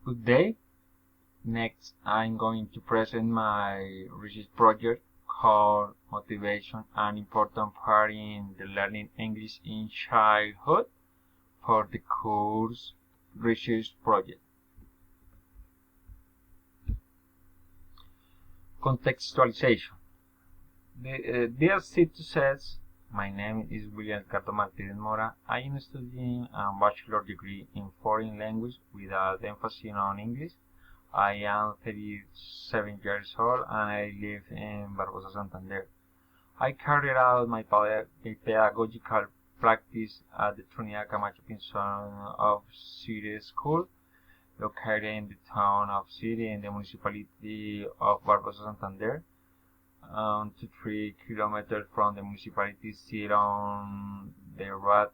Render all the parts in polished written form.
Good day. Next, I'm going to present my research project called Motivation, an Important Part in the Learning English in Childhood for the course Research Project. Contextualization. Dear citizens, my name is William Cato Martinez Mora. I am studying a bachelor degree in foreign language with an emphasis on English. I am 37 years old and I live in Barbosa, Santander. I carried out my pedagogical practice at the Trinidad Camacho Pinzon of City School, located in the town of City in the municipality of Barbosa, Santander, 2 to 3 kilometers from the municipality seat on the road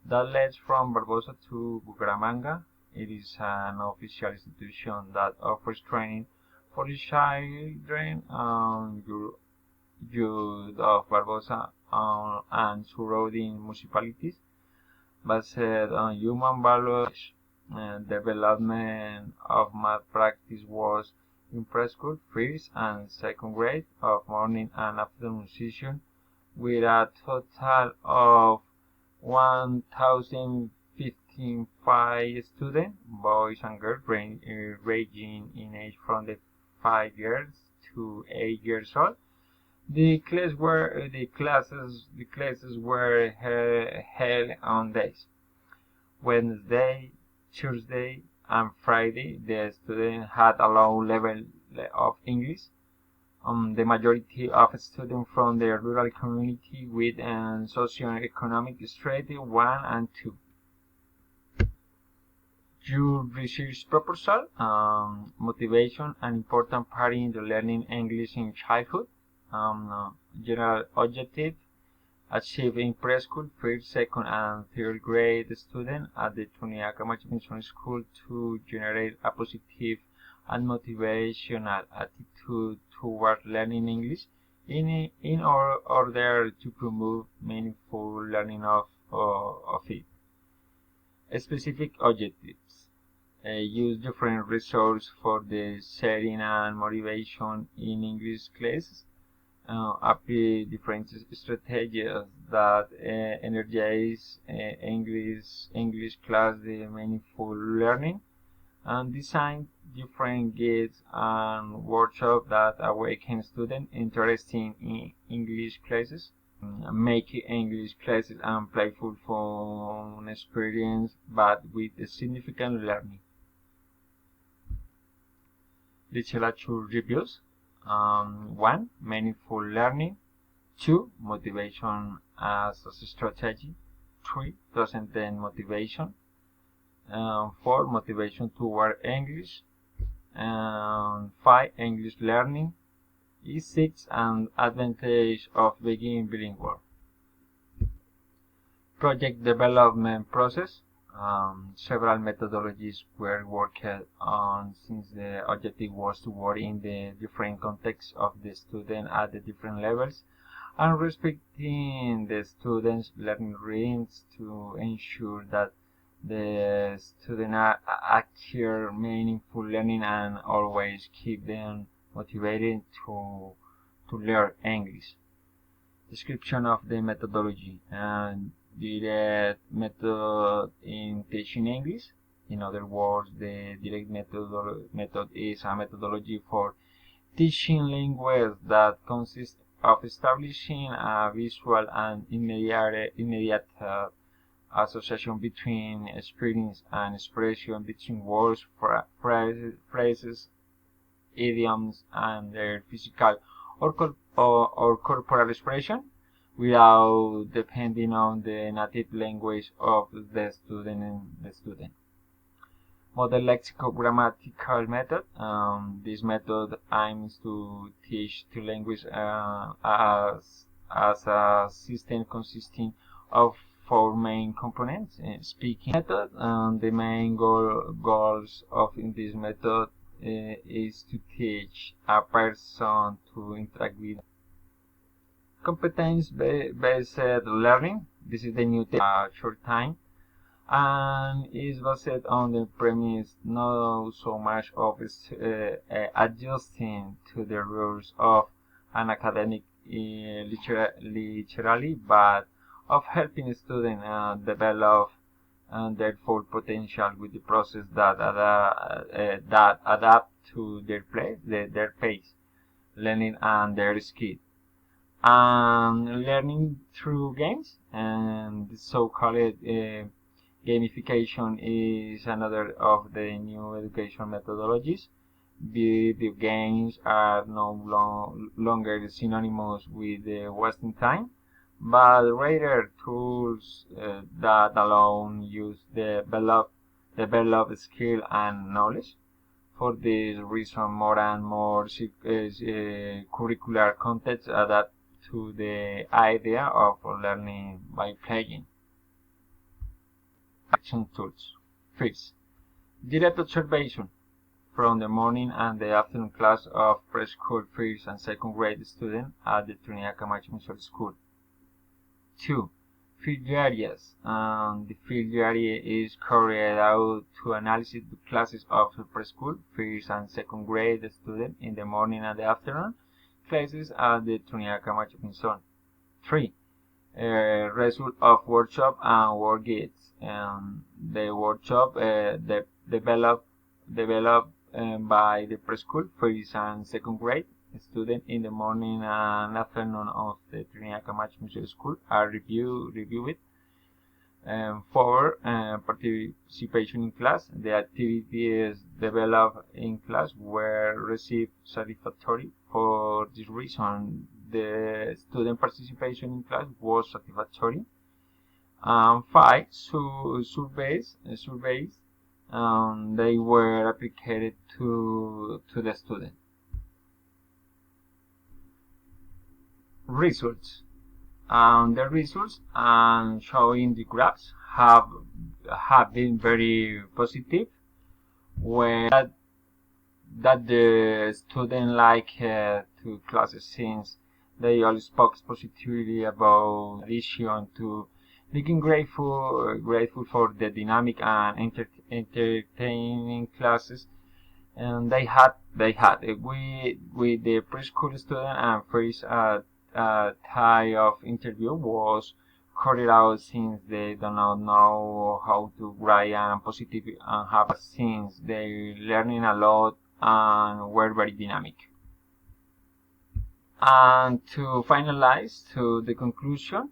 that leads from Barbosa to Bucaramanga. It is an official institution that offers training for the children and youth of Barbosa and surrounding municipalities, based on human values. Development of math practice was in preschool, first and second grade of morning and afternoon session, with a total of 1,055 students, boys and girls, ranging in age from 5 years to 8 years old. The classes were held on days Wednesday, Tuesday, and Friday. The students had a low level of English. The majority of students from the rural community with socioeconomic strata 1 and 2. Your research proposal, motivation, an important part in the learning English in childhood. General objective: achieve in preschool, first, second, and third grade students at the Trinidad Camacho Pinzon School to generate a positive and motivational attitude toward learning English in order to promote meaningful learning of it. Specific objectives: use different resources for the setting and motivation in English classes. Apply different strategies that energize English class the meaningful learning, and design different guides and workshops that awaken students interested in English classes. Make English classes and playful fun experience, but with significant learning. Literature reviews. 1. Meaningful learning. 2. Motivation as a strategy. 3. Transcendent motivation. 4. Motivation toward English. 5. English learning. 6. An advantage of being bilingual. Project development process. Several methodologies were worked on since the objective was to work in the different contexts of the student at the different levels and respecting the students' learning rhythms to ensure that the student acquire meaningful learning and always keep them motivated to learn English. Description of the methodology and direct method in teaching English. In other words, the direct method is a methodology for teaching language that consists of establishing a visual and immediate association between experience and expression, between words, phrases, idioms, and their physical or corporal expression, without depending on the native language of the student. Model lexicogrammatical method. This method aims to teach the language as a system consisting of 4 main components. Speaking method. The main goals of this method is to teach a person to interact with. Competence-based learning. This is the new short time. and is based on the premise not so much of adjusting to the rules of an academic literally, but of helping students develop their full potential with the process that adapt to their pace, learning and their skill. And learning through games and so-called gamification is another of the new education methodologies. Video games are no longer synonymous with wasting time, but rather tools that allow use develop skill and knowledge. For this reason, more and more curricular contexts adapt to the idea of learning by playing. Action tools. First, direct observation from the morning and the afternoon class of preschool first and second grade students at the Trinidad Camacho Missouri School. 2. Field areas. The field area is carried out to analyze the classes of preschool first and second grade students in the morning and the afternoon classes at the Trinidad Camacho Missouri. 3. Result of workshop and work guides. The workshop developed by the preschool first and second grade students in the morning and afternoon of the Trinidad Camacho Missouri School are reviewed for participation in class. The activities developed in class were received satisfactory. For this reason, the student participation in class was satisfactory. 5. Surveys. They were applied to the student. Results. The results showing the graphs have been very positive, where that the student like to classes since they all spoke positively about addition to being grateful for the dynamic and entertaining classes. And they had with the preschool student and first type of interview was carried out since they do not know how to write and positive and have since they learning a lot and were very dynamic. And to finalize to the conclusion,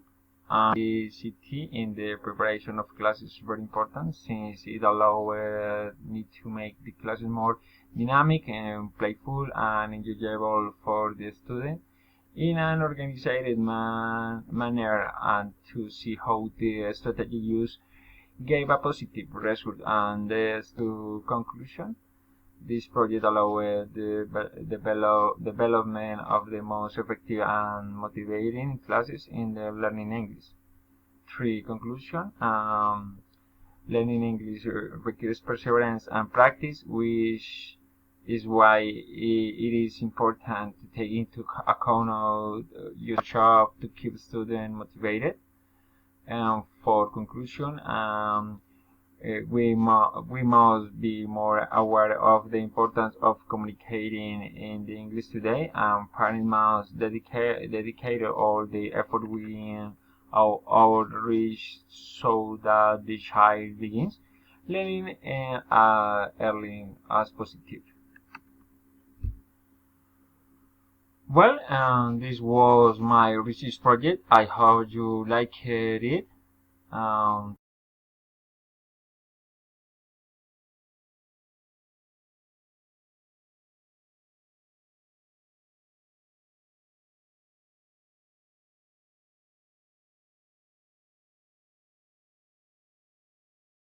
CT in the preparation of classes is very important since it allows me to make the classes more dynamic and playful and enjoyable for the student in an organized manner, and to see how the strategy used gave a positive result. And as to conclusion, this project allowed the development of the most effective and motivating classes in the learning English. 3. Conclusion. Learning English requires perseverance and practice, which is why it is important to take into account your job to keep students motivated. And for conclusion, we must be more aware of the importance of communicating in the English today, and parents must dedicate all the effort within our outreach so that the child begins learning early as positive. Well, this was my research project. I hope you liked it.